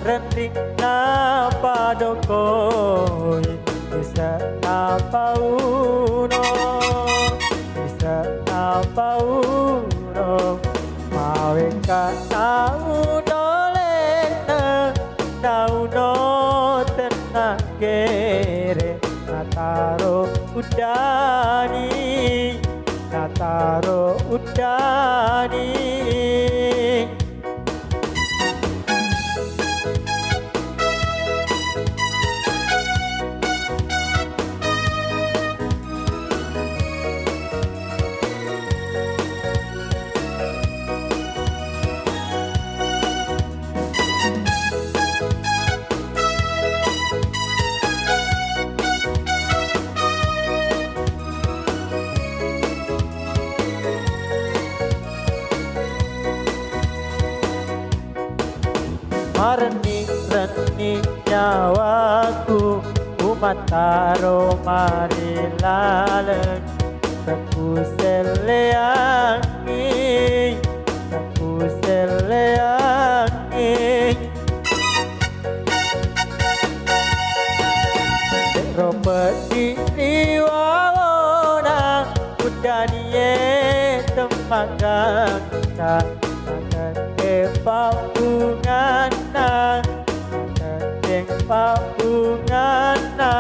rendik napa dokoi bisa napa uno bisa napa uno mawe ka nauno lena nauno tenang kere nataro udani nataro udani. Renik-renik nyawaku umat taro mari laleng teku seleangi teku seleangi Robeti riwawona udanie temanggang kita pabungana Kadeng pabungana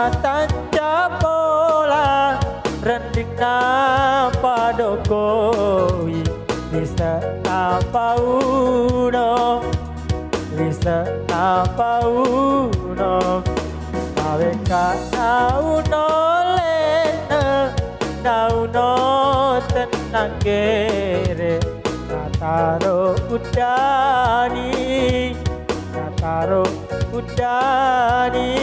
Tanja pola rendik napa dokoi bisa napa uno bisa napa uno mawe ka nauno lena nauno tenang kere nataro udani nataro udani.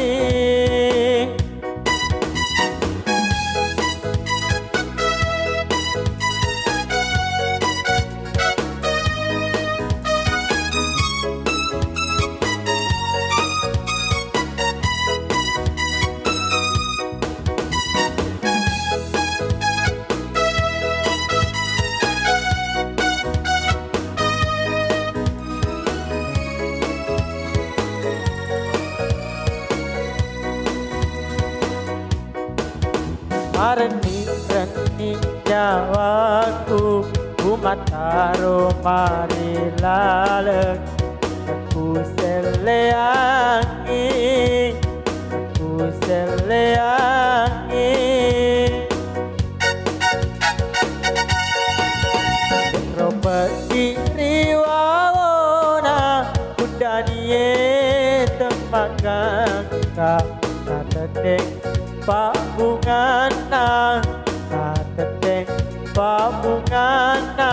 Renik-renik nyawaku umat taro mari laleng teku seleangi teku seleangi Robeti riwawona udanie temanggang kadeng pabungana kadeng pabungana